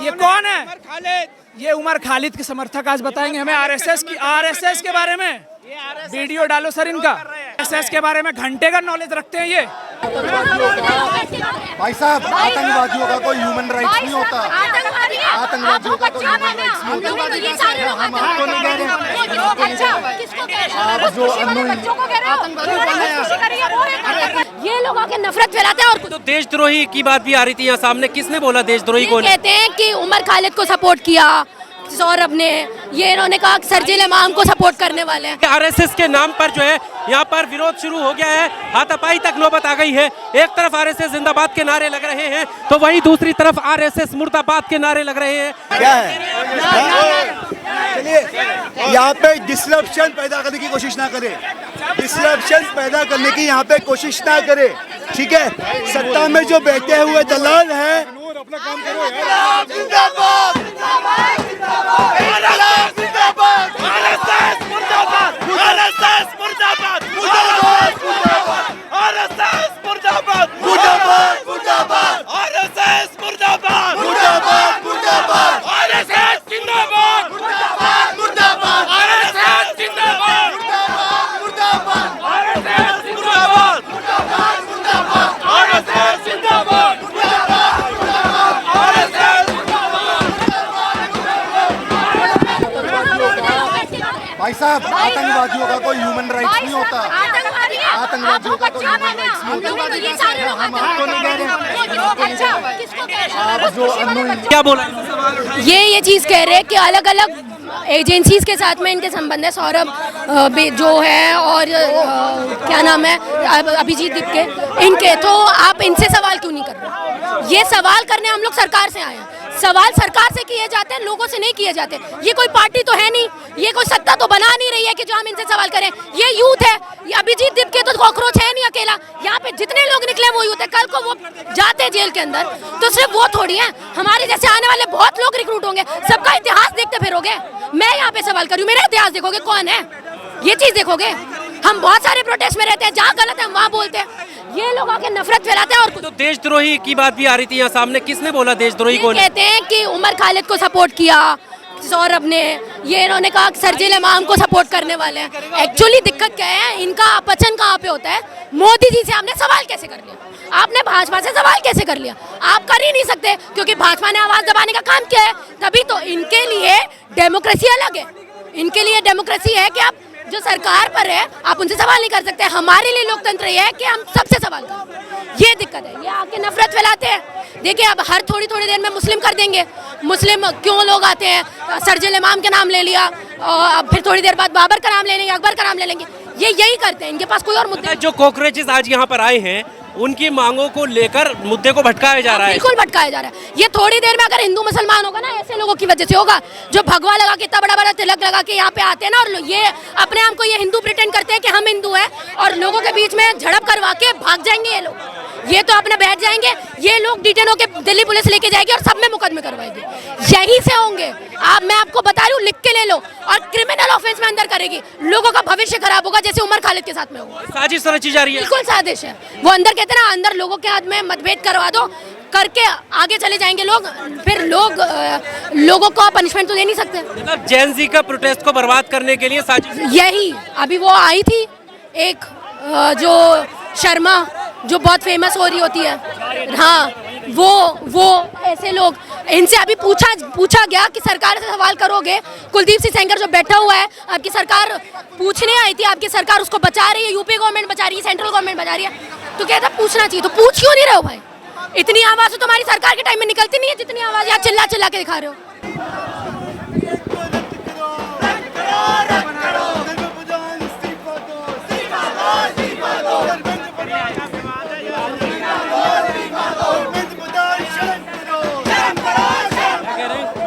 ये कौन है? ये उमर खालिद के समर्थक आज बताएंगे हमें आरएसएस के बारे में। वीडियो डालो सर इनका। आरएसएस के बारे में घंटे का नॉलेज रखते हैं ये। भाई साहब, आतंकवादियों का कोई ह्यूमन राइट्स नहीं होता। आतंकवादियों का कोई ह्यूमन राइट्स नहीं होता। हम आपको नहीं कह रहे। ये लोग आके नफरत फैलाते हैं। और तो देशद्रोही की बात भी आ रही थी यहाँ सामने, किसने बोला देशद्रोही को? कहते हैं कि उमर खालिद को सपोर्ट किया सौरभ ने, ये इन्होंने कहा सरजील इमाम को सपोर्ट करने वाले हैं। आरएसएस के नाम पर जो है यहाँ पर विरोध शुरू हो गया है, हाथापाई तक नौबत आ गई है। एक तरफ आरएसएस जिंदाबाद के नारे लग रहे हैं तो वहीं दूसरी तरफ आरएसएस मुर्दाबाद के नारे लग रहे हैं। क्या है? चलिए, यहाँ पे डिसरप्शन पैदा करने की कोशिश ना करें। डिसरप्शन पैदा करने की यहाँ पे कोशिश ना करें, ठीक है? सत्ता में जो बैठे हुए दलाल हैं, अपना काम करो यार। जिंदाबाद, जिंदाबाद, जिंदाबाद, जिंदाबाद, आरएसएस मुर्दाबाद, आरएसएस मुर्दाबाद, मुर्दाबाद, आरएसएस मुर्दाबाद, मुर्दाबाद, मुर्दाबाद, आरएसएस मुर्दाबाद, मुर्दाबाद, मुर्दाबाद, आरएसएस जिंदाबाद, मुर्दाबाद, मुर्दाबाद, आरएसएस जिंदाबाद, मुर्दाबाद, मुर्दाबाद, आरएसएस जिंदाबाद, मुर्दाबाद, मुर्दाबाद, आरएसएस जिंदाबाद। भाई साहब, आतंकवादियों का कोई ह्यूमन राइट्स नहीं होता। आतंकवादियों का कोई ह्यूमन राइट्स नहीं होता। हम आपको नहीं कह रहे। क्या बोला? ये चीज कह रहे हैं कि अलग अलग एजेंसीज के साथ में इनके संबंध है। सौरभ जो है और क्या नाम है अभिजीत दीप के, इनके, तो आप इनसे सवाल क्यों नहीं कर रहे? ये सवाल करने हम लोग सरकार से आए हैं। सवाल सरकार से किए जाते हैं, लोगों से नहीं किए जाते। ये कोई पार्टी तो है नहीं, ये कोई सत्ता तो बना नहीं रही है कि जो हम इनसे सवाल करें। ये यूथ है, ये अभिजीत दीप के तो कॉकरोच है नहीं अकेला। यहाँ पे जितने लोग निकले वो यूथ है। कल को वो जाते हैं जेल के अंदर तो सिर्फ वो थोड़ी है, हमारे जैसे आने वाले बहुत लोग रिक्रूट होंगे। सबका इतिहास देखते फिरोगे। मैं यहाँ पे सवाल करूँ, मेरा इतिहास देखोगे कौन है, ये चीज देखोगे। हम बहुत सारे प्रोटेस्ट में रहते हैं, जहाँ गलत है हम वहाँ बोलते हैं। ये लोग आके नफरत फैलाते हैं। और तो देशद्रोही की बात भी आ रही थी यहाँ सामने, किसने बोला देशद्रोही को? कहते हैं कि उमर खालिद को सपोर्ट किया सौरभ ने, ये इन्होंने कहा सरजील इमाम को सपोर्ट करने वाले हैं। एक्चुअली दिक्कत क्या है, इनका अपचन कहाँ पे होता है? मोदी जी से आपने सवाल कैसे कर लिया? आपने भाजपा से सवाल कैसे कर लिया? आप कर ही नहीं सकते, क्योंकि भाजपा ने आवाज दबाने का काम किया है। तभी तो इनके लिए डेमोक्रेसी अलग है। इनके लिए डेमोक्रेसी है कि आप जो सरकार पर है आप उनसे सवाल नहीं कर सकते। हमारे लिए लोकतंत्र ये है कि हम सबसे सवाल करें। ये दिक्कत है, ये आके नफरत फैलाते हैं। देखिए, अब हर थोड़ी थोड़ी देर में मुस्लिम कर देंगे। मुस्लिम क्यों लोग आते हैं? सरजील इमाम के नाम ले लिया और फिर थोड़ी देर बाद बाबर का नाम ले लेंगे, अकबर का नाम ले लेंगे। ये यही करते हैं, इनके पास कोई और मुद्दा। जो कॉकरोचेस आज यहाँ पर आए हैं उनकी मांगों को लेकर मुद्दे को भटकाया जा रहा है। बिल्कुल भटकाया जा रहा है। ये थोड़ी देर में अगर हिंदू मुसलमान होगा ना, ऐसे लोगों की वजह से होगा जो भगवा लगा के, इतना बड़ा बड़ा तिलक लगा के यहाँ पे आते हैं ना, और ये अपने आप को ये हिंदू प्रिटेंड करते हैं कि हम हिंदू हैं, और लोगों के बीच में झड़प करवा के भाग जाएंगे ये लोग। ये तो अपने बैठ जाएंगे, ये लोग डिटेन होके दिल्ली पुलिस लेके जाएगी और सब में मुकदमे करवाएगी। यही से होंगे। मैं आपको बता रही हूँ, लिख के ले लो। और क्रिमिनल ऑफेंस में अंदर करेगी, लोगों का भविष्य खराब होगा, जैसे उमर खालिद के साथ में हुआ। साजिश रची जा रही है। बिल्कुल साजिश है। वो अंदर कहते हैं ना, अंदर लोगों के हाथ में मतभेद करवा दो, करके आगे चले जाएंगे लोग। फिर लोगों को पनिशमेंट तो दे नहीं सकते। मतलब जेन जी का प्रोटेस्ट को बर्बाद करने के लिए साजिश। यही अभी वो आई थी एक जो शर्मा, जो बहुत फेमस हो रही होती है। हाँ, वो ऐसे लोग, इनसे अभी पूछा गया कि सरकार से सवाल करोगे। कुलदीप सिंह सेंगर जो बैठा हुआ है, आपकी सरकार पूछने आई थी, आपकी सरकार उसको बचा रही है, यूपी गवर्नमेंट बचा रही है, सेंट्रल गवर्नमेंट बचा रही है, तो कहता पूछना चाहिए। तो पूछ क्यों नहीं रहे हो भाई? इतनी आवाज तो तुम्हारी सरकार के टाइम में निकलती नहीं है जितनी आवाज यहाँ चिल्ला चिल्ला के दिखा रहे हो।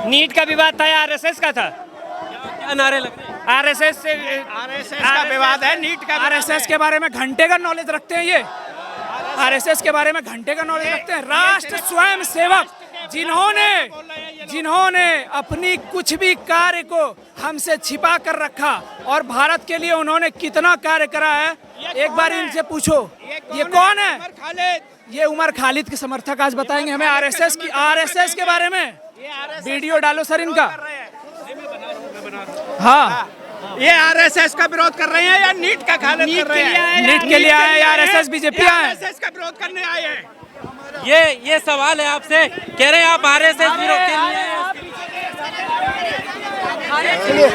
नीट का विवाद था या आरएसएस का था? क्या नारे लग रहे हैं? आरएसएस का विवाद है। नीट का आरएसएस के बारे में घंटे का नॉलेज रखते हैं ये। आरएसएस के बारे में घंटे का नॉलेज रखते हैं। राष्ट्र स्वयं सेवक जिन्होंने अपनी कुछ भी कार्य को हमसे छिपा कर रखा, और भारत के लिए उन्होंने कितना कार्य करा है, एक बार इनसे पूछो। ये कौन है? ये उमर खालिद के समर्थक आज बताएंगे हमें आरएसएस के बारे में। वीडियो डालो सर इनका। हाँ, ये आरएसएस का विरोध कर रहे हैं या नीट का खालिद कर रहे हैं? नीट के लिए आए या आरएसएस बीजेपी आए? आरएसएस का विरोध करने आए हैं। ये सवाल है आपसे, कह रहे हैं आप आरएसएस विरोध के लिए आए हैं। चलो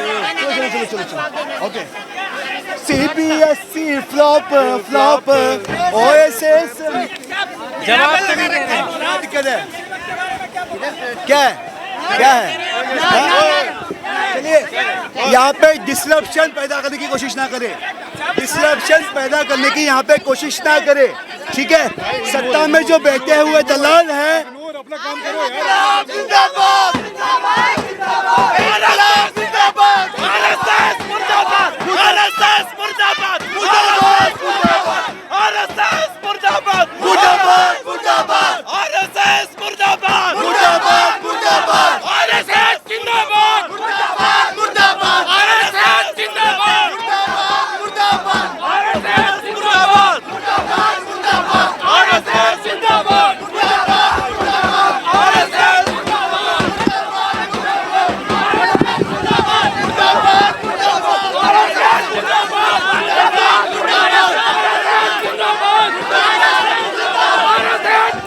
ओके। CBSE फ्लॉप OSS जवाब तो नहीं दे रहे। क्या दिक्कत है? क्या है? चलिए, यहाँ पे डिसरप्शन पैदा करने की कोशिश ना करें। डिसरप्शन पैदा करने की यहाँ पे कोशिश ना करें, ठीक है? सत्ता में जो बैठे हुए दलाल हैं, अपना काम करो यार। जिंदाबाद, जिंदाबाद, जिंदाबाद, जिंदाबाद, आरएसएस मुर्दाबाद, आरएसएस मुर्दाबाद, मुर्दाबाद, आरएसएस मुर्दाबाद, मुर्दाबाद, मुर्दाबाद, आरएसएस मुर्दाबाद, मुर्दाबाद, मुर्दाबाद, आरएसएस जिंदाबाद, मुर्दाबाद, मुर्दाबाद, आरएसएस जिंदाबाद, मुर्दाबाद, मुर्दाबाद, आरएसएस जिंदाबाद, मुर्दाबाद, मुर्दाबाद, आरएसएस जिंदाबाद,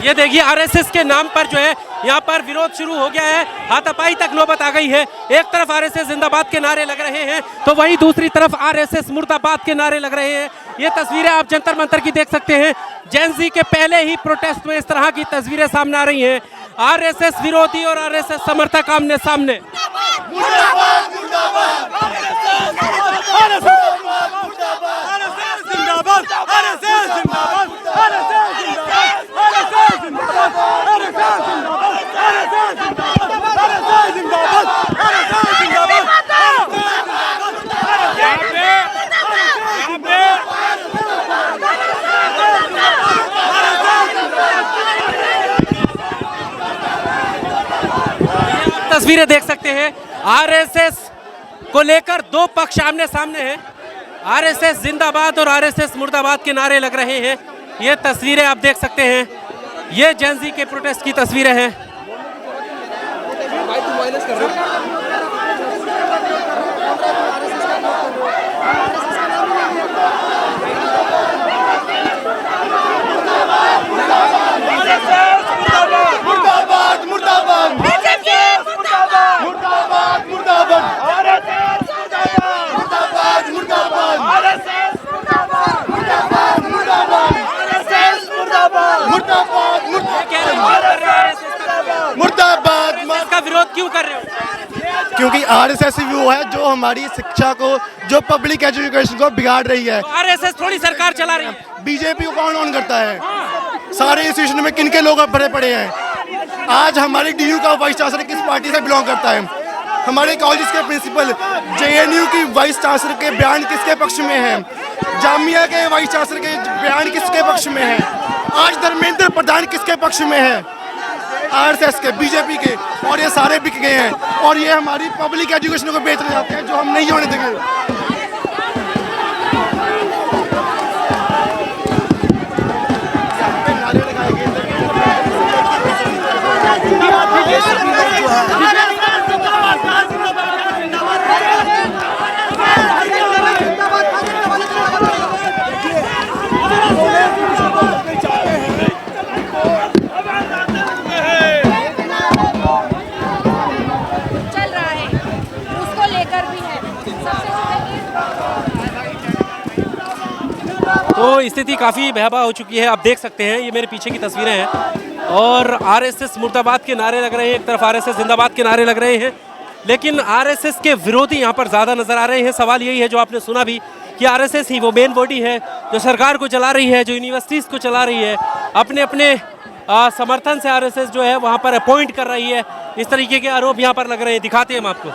ये देखिए आरएसएस के नाम पर जो है यहाँ पर विरोध शुरू हो गया है, हाथापाई तक नौबत आ गई है। एक तरफ आरएसएस जिंदाबाद के नारे लग रहे हैं तो वहीं दूसरी तरफ आरएसएस मुर्दाबाद के नारे लग रहे हैं। ये तस्वीरें आप जंतर मंतर की देख सकते हैं। जेन ज़ी के पहले ही प्रोटेस्ट में इस तरह की तस्वीरें सामने आ रही हैं। आरएसएस विरोधी और आरएसएस समर्थक आमने सामने। तस्वीरें देख सकते हैं, आरएसएस को लेकर दो पक्ष आमने सामने हैं। आरएसएस जिंदाबाद और आरएसएस मुर्दाबाद के नारे लग रहे हैं। ये तस्वीरें आप देख सकते हैं, ये जेन ज़ी के प्रोटेस्ट की तस्वीरें हैं। मुर्दाबाद, मुर्दाबाद, मुर्दाबाद, मुर्दाबाद, आरएसएस मुर्दाबाद, मुर्दाबाद, आरएसएस मुर्दाबाद, मुर्दाबाद, मुर्दाबाद, आरएसएस मुर्दाबाद, मुर्दाबाद, मुर्दाबाद। इसका विरोध क्यों कर रहे हो? क्योंकि आरएसएस वो है जो हमारी शिक्षा को, जो पब्लिक एजुकेशन को बिगाड़ रही है। आरएसएस थोड़ी सरकार चला रही है। बीजेपी को कौन ऑन करता है? सारे इंस्टीट्यूशन में किनके लोग भरे पड़े हैं? आज हमारे डीयू का वाइस चांसलर किस पार्टी से बिलोंग करता है? हमारे कॉलेज के प्रिंसिपल, जेएनयू की वाइस चांसलर के बयान किसके पक्ष में है? जामिया के वाइस चांसलर के बयान किसके पक्ष में है? आज धर्मेंद्र प्रधान किसके पक्ष में है? आरएसएस के, बीजेपी के। और ये सारे बिक गए हैं और ये हमारी पब्लिक एजुकेशन को बेचने जाते हैं, जो हम नहीं होने देंगे। तो स्थिति काफ़ी भयावह हो चुकी है। आप देख सकते हैं, ये मेरे पीछे की तस्वीरें हैं और आरएसएस मुर्दाबाद के नारे लग रहे हैं, एक तरफ आरएसएस जिंदाबाद के नारे लग रहे हैं, लेकिन आरएसएस के विरोधी यहाँ पर ज़्यादा नज़र आ रहे हैं। सवाल यही है जो आपने सुना भी कि आरएसएस ही वो मेन बॉडी है जो सरकार को चला रही है, जो यूनिवर्सिटीज़ को चला रही है, अपने अपने समर्थन से आरएसएस जो है वहाँ पर अपॉइंट कर रही है। इस तरीके के आरोप यहाँ पर लग रहे हैं। दिखाते हैं हम आपको।